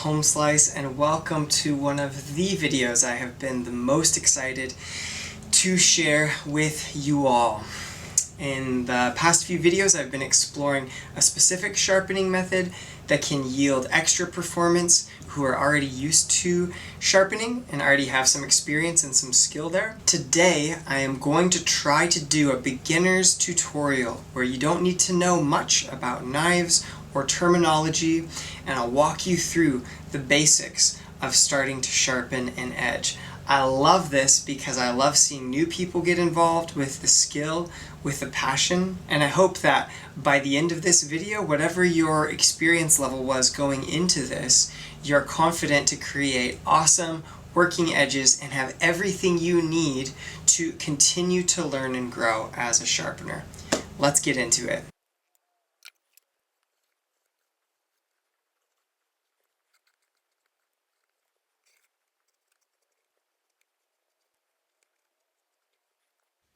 Home Slice, and welcome to one of the videos I have been the most excited to share with you all. In the past few videos, I've been exploring a specific sharpening method that can yield extra performance who are already used to sharpening and already have some experience and some skill there. Today, I am going to try to do a beginner's tutorial where you don't need to know much about knives or terminology, and I'll walk you through the basics of starting to sharpen an edge. I love this because I love seeing new people get involved with the skill, with the passion, and I hope that by the end of this video, whatever your experience level was going into this, you're confident to create awesome working edges and have everything you need to continue to learn and grow as a sharpener. Let's get into it.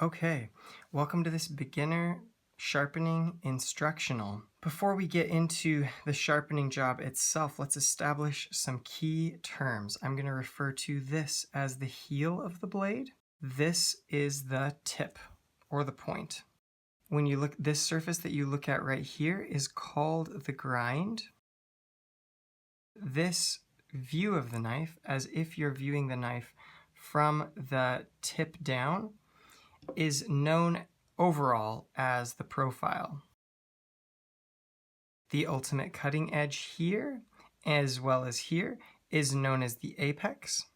Okay, welcome to this beginner sharpening instructional. Before we get into the sharpening job itself, let's establish some key terms. I'm going to refer to this as the heel of the blade. This is the tip or the point. When you look, this surface that you look at right here is called the grind. This view of the knife, as if you're viewing the knife from the tip down, is known overall as the profile. The ultimate cutting edge here, as well as here, is known as the apex.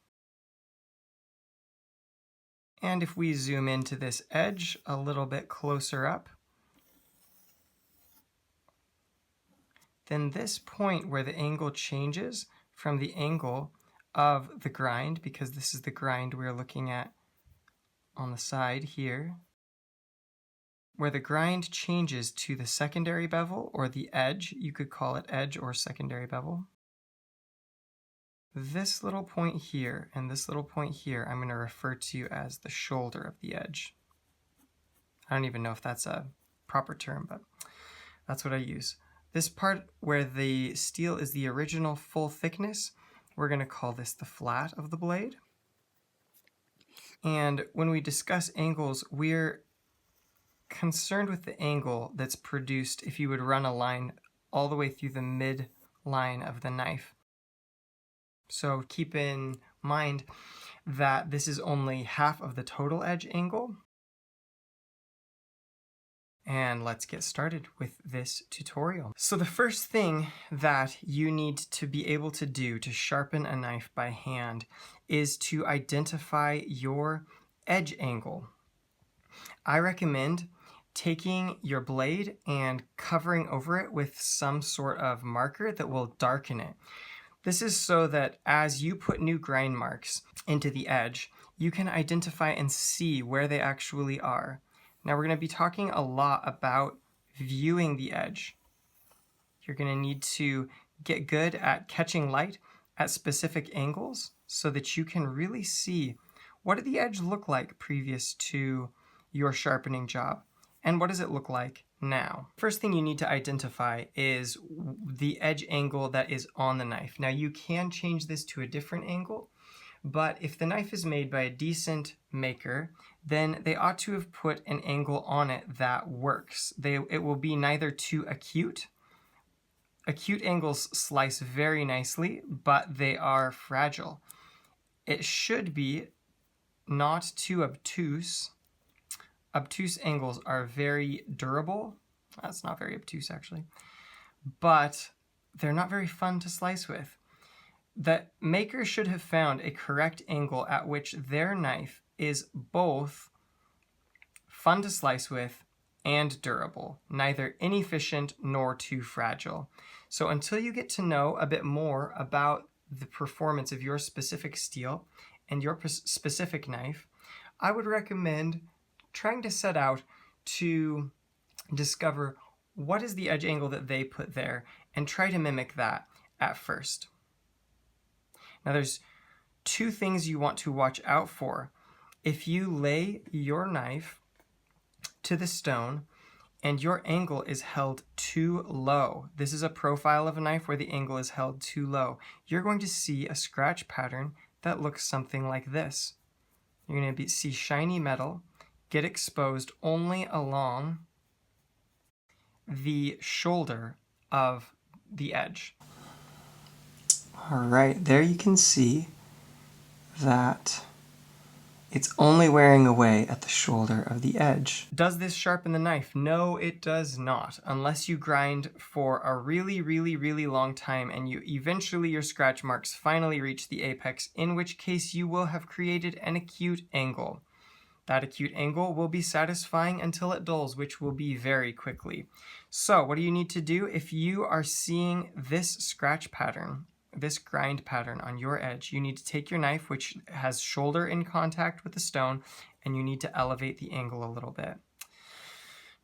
And if we zoom into this edge a little bit closer up, then this point where the angle changes from the angle of the grind, because this is the grind we're looking at on the side here, where the grind changes to the secondary bevel or the edge, you could call it edge or secondary bevel. This little point here and this little point here I'm going to refer to as the shoulder of the edge. I don't even know if that's a proper term, but that's what I use. This part where the steel is the original full thickness, we're going to call this the flat of the blade. And when we discuss angles, we're concerned with the angle that's produced if you would run a line all the way through the mid line of the knife. So keep in mind that this is only half of the total edge angle. And let's get started with this tutorial. So the first thing that you need to be able to do to sharpen a knife by hand is to identify your edge angle. I recommend taking your blade and covering over it with some sort of marker that will darken it. This is so that as you put new grind marks into the edge, you can identify and see where they actually are. Now we're going to be talking a lot about viewing the edge. You're going to need to get good at catching light at specific angles so that you can really see what did the edge look like previous to your sharpening job and what does it look like now. First thing you need to identify is the edge angle that is on the knife. Now you can change this to a different angle, but if the knife is made by a decent maker, then they ought to have put an angle on it that works. It will be neither too acute. Acute angles slice very nicely, but they are fragile. It should be not too obtuse. Obtuse angles are very durable. That's not very obtuse actually, but they're not very fun to slice with. The maker should have found a correct angle at which their knife is both fun to slice with and durable, neither inefficient nor too fragile. So until you get to know a bit more about the performance of your specific steel and your specific knife, I would recommend trying to set out to discover what is the edge angle that they put there and try to mimic that at first. Now there's two things you want to watch out for. If you lay your knife to the stone and your angle is held too low, this is a profile of a knife where the angle is held too low, you're going to see a scratch pattern that looks something like this. You're going to see shiny metal get exposed only along the shoulder of the edge. All right, there you can see that it's only wearing away at the shoulder of the edge. Does this sharpen the knife? No, it does not, unless you grind for a really, really, really long time and eventually your scratch marks finally reach the apex, in which case you will have created an acute angle. That acute angle will be satisfying until it dulls, which will be very quickly. So what do you need to do if you are seeing this scratch pattern, this grind pattern on your edge? You need to take your knife, which has shoulder in contact with the stone, and you need to elevate the angle a little bit.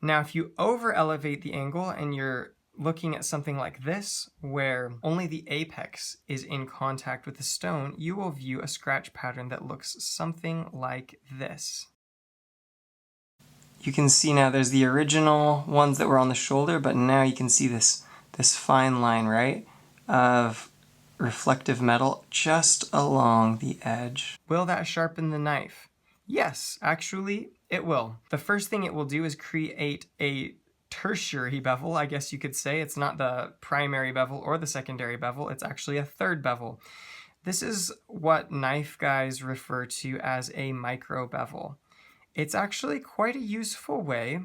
Now, if you over elevate the angle and you're looking at something like this, where only the apex is in contact with the stone, you will view a scratch pattern that looks something like this. You can see now there's the original ones that were on the shoulder, but now you can see this fine line, right, of reflective metal just along the edge. Will that sharpen the knife? Yes, actually, it will. The first thing it will do is create a tertiary bevel, I guess you could say. It's not the primary bevel or the secondary bevel, it's actually a third bevel. This is what knife guys refer to as a micro bevel. It's actually quite a useful way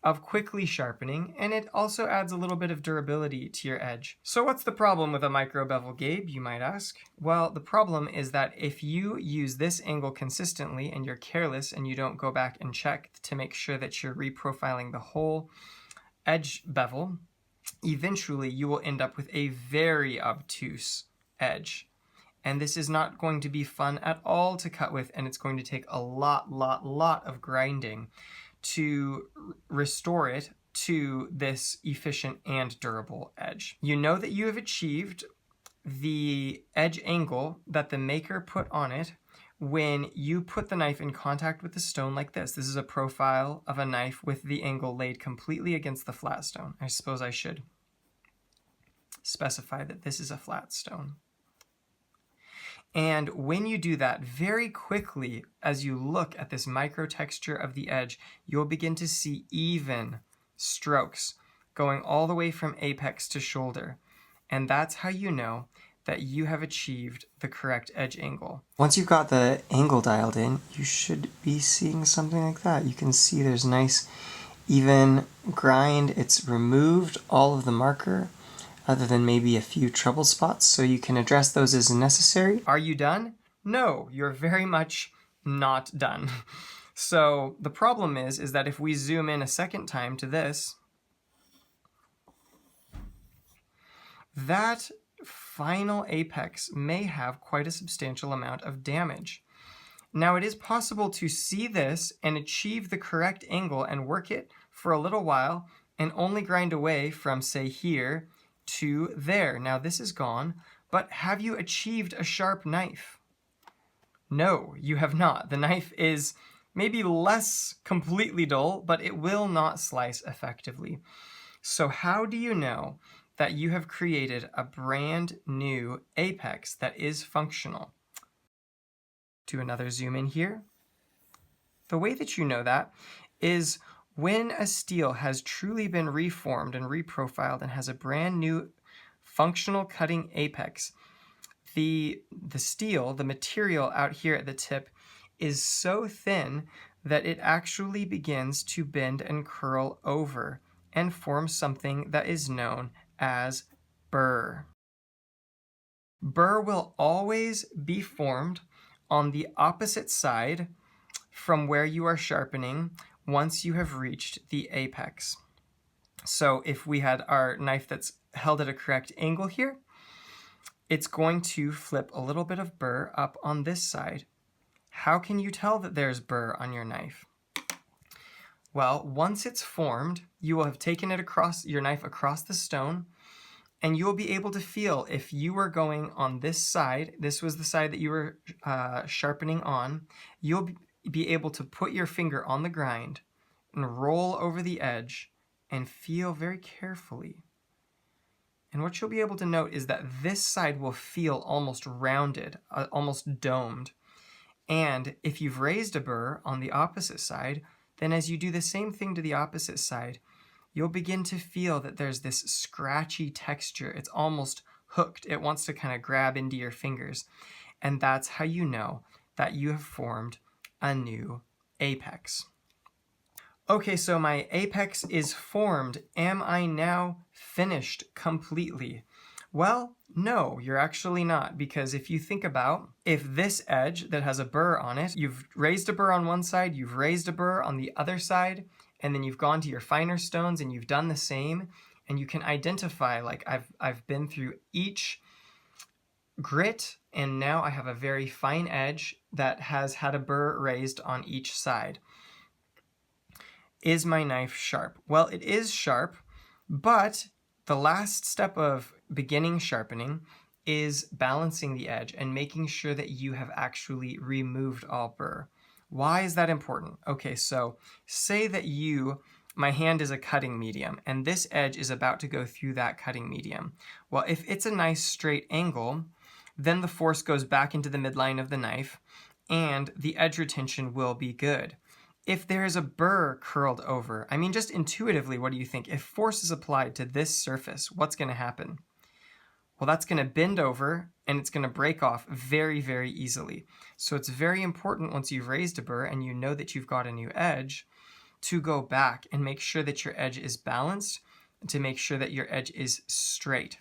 of quickly sharpening, and it also adds a little bit of durability to your edge. So what's the problem with a micro bevel, Gabe, you might ask? Well, the problem is that if you use this angle consistently and you're careless and you don't go back and check to make sure that you're reprofiling the whole edge bevel, eventually you will end up with a very obtuse edge. And this is not going to be fun at all to cut with, and it's going to take a lot of grinding to restore it to this efficient and durable edge. You know that you have achieved the edge angle that the maker put on it when you put the knife in contact with the stone like this. This is a profile of a knife with the angle laid completely against the flat stone. I suppose I should specify that this is a flat stone. And when you do that, very quickly, as you look at this micro texture of the edge, you'll begin to see even strokes going all the way from apex to shoulder. And that's how you know that you have achieved the correct edge angle. Once you've got the angle dialed in, you should be seeing something like that. You can see there's nice even grind. It's removed all of the marker, other than maybe a few trouble spots, so you can address those as necessary. Are you done? No, you're very much not done. So the problem is that if we zoom in a second time to this, that final apex may have quite a substantial amount of damage. Now it is possible to see this and achieve the correct angle and work it for a little while and only grind away from, say, here to there. Now this is gone, but have you achieved a sharp knife? No, you have not. The knife is maybe less completely dull, but it will not slice effectively. So how do you know that you have created a brand new apex that is functional? Do another zoom in here. The way that you know that is when a steel has truly been reformed and reprofiled and has a brand new functional cutting apex, the steel, the material out here at the tip, is so thin that it actually begins to bend and curl over and form something that is known as burr. Burr will always be formed on the opposite side from where you are sharpening once you have reached the apex. So if we had our knife that's held at a correct angle here, it's going to flip a little bit of burr up on this side. How can you tell that there's burr on your knife? Well, once it's formed, you will have taken it across your knife across the stone, and you will be able to feel if you were going on this side, this was the side that you were sharpening on, you'll be able to put your finger on the grind and roll over the edge and feel very carefully. And what you'll be able to note is that this side will feel almost rounded, almost domed. And if you've raised a burr on the opposite side, then as you do the same thing to the opposite side, you'll begin to feel that there's this scratchy texture. It's almost hooked. It wants to kind of grab into your fingers. And that's how you know that you have formed a new apex. Okay, so my apex is formed. Am I now finished completely? Well, no, you're actually not, because if you think about, if this edge that has a burr on it, you've raised a burr on one side, you've raised a burr on the other side, and then you've gone to your finer stones and you've done the same, and you can identify, like, I've been through each grit, and now I have a very fine edge that has had a burr raised on each side. Is my knife sharp? Well, it is sharp, but the last step of beginning sharpening is balancing the edge and making sure that you have actually removed all burr. Why is that important? Okay, so say that my hand is a cutting medium, and this edge is about to go through that cutting medium. Well, if it's a nice straight angle, then the force goes back into the midline of the knife, and the edge retention will be good. If there is a burr curled over, I mean, just intuitively, what do you think? If force is applied to this surface, what's going to happen? Well, that's going to bend over and it's going to break off very, very easily. So it's very important once you've raised a burr and you know that you've got a new edge to go back and make sure that your edge is balanced and to make sure that your edge is straight.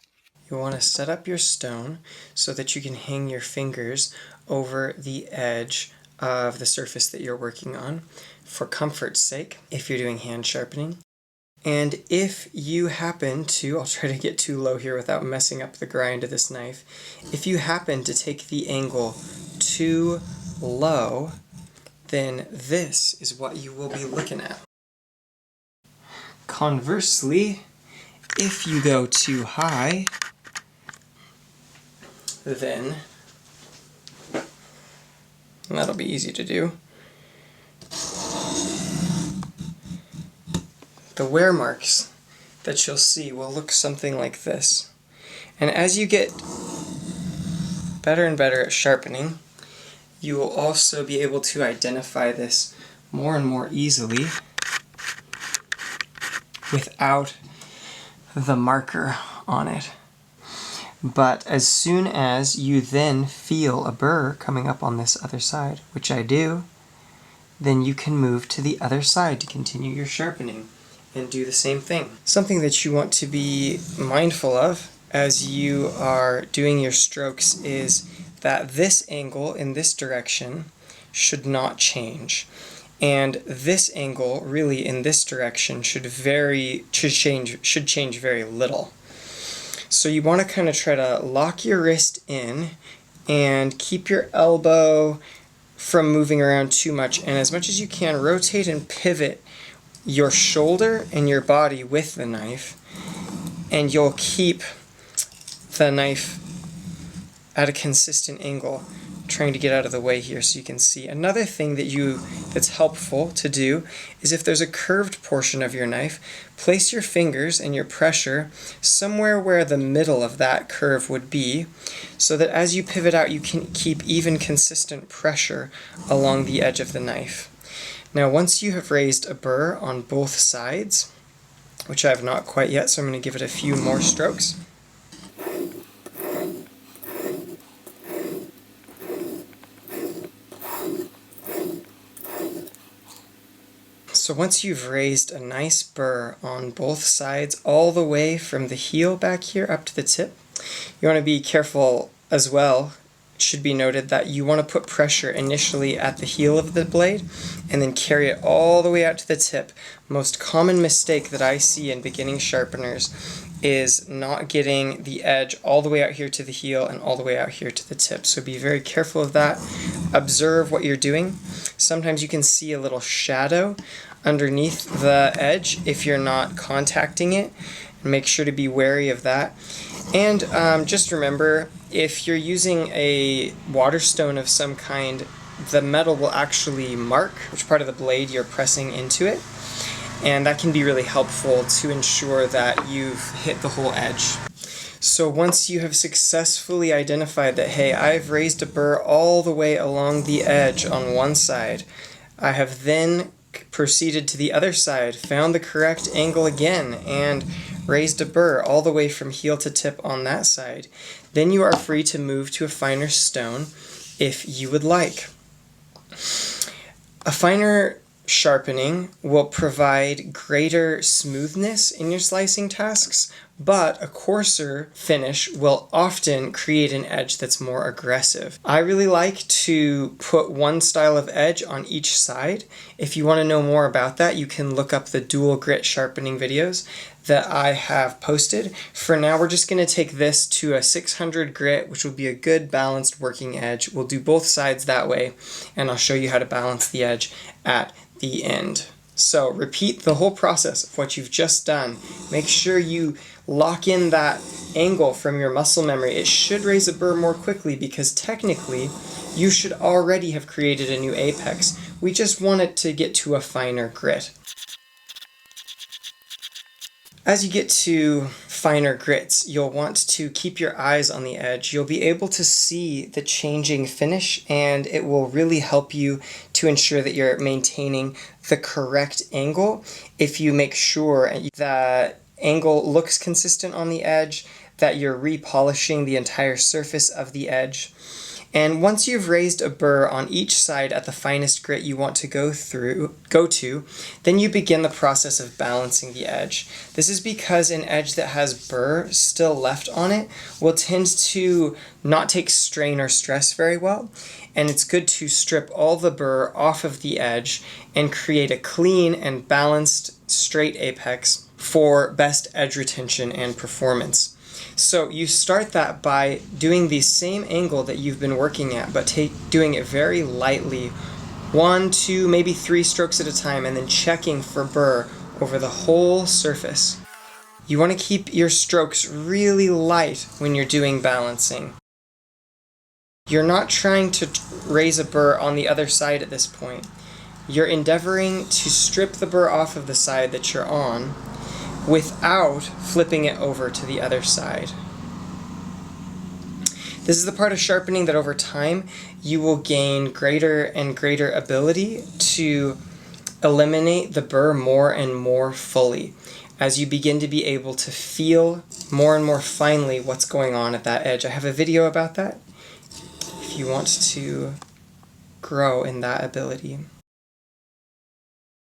You want to set up your stone so that you can hang your fingers over the edge of the surface that you're working on for comfort's sake if you're doing hand sharpening. And if you happen to, I'll try to get too low here without messing up the grind of this knife, if you happen to take the angle too low, then this is what you will be looking at. Conversely, if you go too high, then, and that'll be easy to do, the wear marks that you'll see will look something like this. And as you get better and better at sharpening, you will also be able to identify this more and more easily without the marker on it. But as soon as you then feel a burr coming up on this other side, which I do, then you can move to the other side to continue your sharpening and do the same thing. Something that you want to be mindful of as you are doing your strokes is that this angle in this direction should not change. And this angle really in this direction should change very little. So you want to kind of try to lock your wrist in and keep your elbow from moving around too much, and as much as you can rotate and pivot your shoulder and your body with the knife, and you'll keep the knife at a consistent angle, trying to get out of the way here so you can see. Another thing that's helpful to do is if there's a curved portion of your knife, place your fingers and your pressure somewhere where the middle of that curve would be, so that as you pivot out you can keep even consistent pressure along the edge of the knife. Now once you have raised a burr on both sides, which I have not quite yet, so I'm going to give it a few more strokes. So once you've raised a nice burr on both sides, all the way from the heel back here up to the tip, you want to be careful as well. It should be noted that you want to put pressure initially at the heel of the blade and then carry it all the way out to the tip. Most common mistake that I see in beginning sharpeners is not getting the edge all the way out here to the heel and all the way out here to the tip. So be very careful of that. Observe what you're doing. Sometimes you can see a little shadow underneath the edge if you're not contacting it. Make sure to be wary of that. And just remember, if you're using a water stone of some kind, the metal will actually mark which part of the blade you're pressing into it. and that can be really helpful to ensure that you've hit the whole edge. So once you have successfully identified that, hey, I've raised a burr all the way along the edge on one side, I have then proceeded to the other side, found the correct angle again, and raised a burr all the way from heel to tip on that side, then you are free to move to a finer stone if you would like. A finer sharpening will provide greater smoothness in your slicing tasks, but a coarser finish will often create an edge that's more aggressive. I really like to put one style of edge on each side. If you want to know more about that, you can look up the dual grit sharpening videos that I have posted. For now, we're just going to take this to a 600 grit, which will be a good balanced working edge. We'll do both sides that way, and I'll show you how to balance the edge at the end. So repeat the whole process of what you've just done. Make sure you lock in that angle from your muscle memory. It should raise a burr more quickly because technically you should already have created a new apex. We just want it to get to a finer grit. As you get to finer grits, you'll want to keep your eyes on the edge. You'll be able to see the changing finish, and it will really help you to ensure that you're maintaining the correct angle. If you make sure that angle looks consistent on the edge, that you're repolishing the entire surface of the edge. And once you've raised a burr on each side at the finest grit you want to go to, then you begin the process of balancing the edge. This is because an edge that has burr still left on it will tend to not take strain or stress very well, and it's good to strip all the burr off of the edge and create a clean and balanced straight apex for best edge retention and performance. So you start that by doing the same angle that you've been working at, but doing it very lightly, 1, 2, maybe 3 strokes at a time, and then checking for burr over the whole surface. You want to keep your strokes really light when you're doing balancing. You're not trying to raise a burr on the other side at this point. You're endeavoring to strip the burr off of the side that you're on without flipping it over to the other side. This is the part of sharpening that over time you will gain greater and greater ability to eliminate the burr more and more fully as you begin to be able to feel more and more finely what's going on at that edge. I have a video about that if you want to grow in that ability.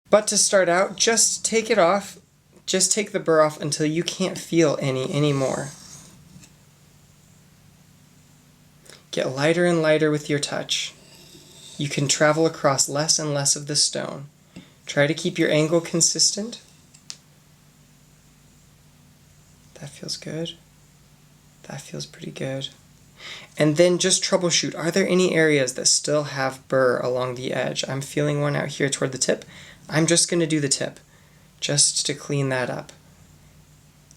But to start out, just take it off. Just take the burr off until you can't feel any anymore. Get lighter and lighter with your touch. You can travel across less and less of the stone. Try to keep your angle consistent. That feels good. That feels pretty good. And then just troubleshoot. Are there any areas that still have burr along the edge? I'm feeling one out here toward the tip. I'm just going to do the tip, just to clean that up.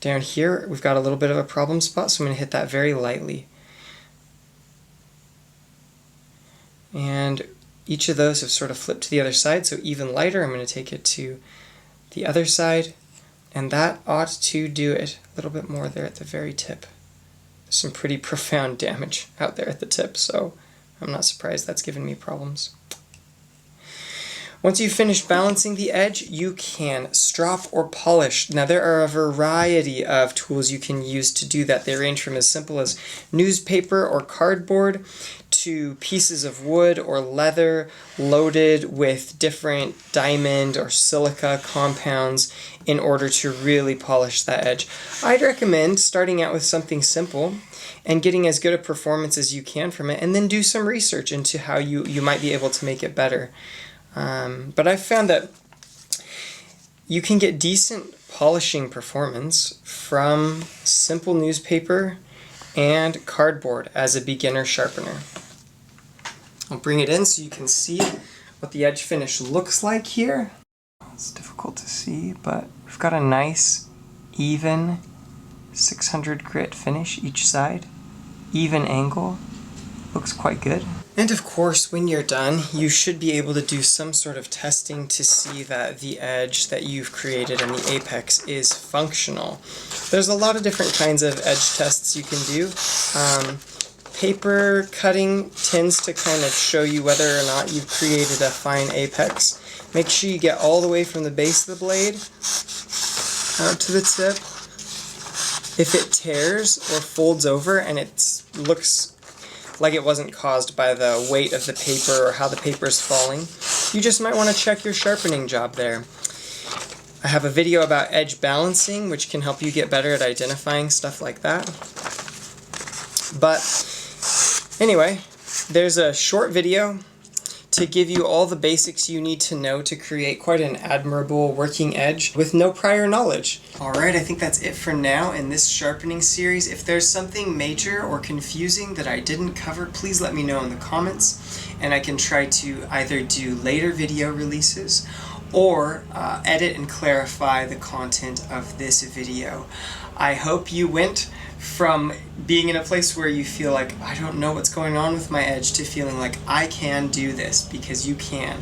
Down here, we've got a little bit of a problem spot, so I'm going to hit that very lightly. And each of those have sort of flipped to the other side, so even lighter, I'm going to take it to the other side, and that ought to do it. A little bit more there at the very tip. There's some pretty profound damage out there at the tip, so I'm not surprised that's given me problems. Once you've finished balancing the edge, you can strop or polish. Now there are a variety of tools you can use to do that. They range from as simple as newspaper or cardboard to pieces of wood or leather loaded with different diamond or silica compounds in order to really polish that edge. I'd recommend starting out with something simple and getting as good a performance as you can from it, and then do some research into how you might be able to make it better. But I've found that you can get decent polishing performance from simple newspaper and cardboard as a beginner sharpener. I'll bring it in so you can see what the edge finish looks like here. It's difficult to see, but we've got a nice, even 600 grit finish each side, even angle. looks quite good. And of course, when you're done, you should be able to do some sort of testing to see that the edge that you've created and the apex is functional. There's a lot of different kinds of edge tests you can do. Paper cutting tends to kind of show you whether or not you've created a fine apex. Make sure you get all the way from the base of the blade out to the tip. If it tears or folds over and it looks like it wasn't caused by the weight of the paper or how the paper is falling, you just might want to check your sharpening job there. I have a video about edge balancing, which can help you get better at identifying stuff like that. But anyway, there's a short video to give you all the basics you need to know to create quite an admirable working edge with no prior knowledge. Alright, I think that's it for now in this sharpening series. If there's something major or confusing that I didn't cover, please let me know in the comments, and I can try to either do later video releases or edit and clarify the content of this video. I hope you went from being in a place where you feel like, I don't know what's going on with my edge, to feeling like I can do this, because you can.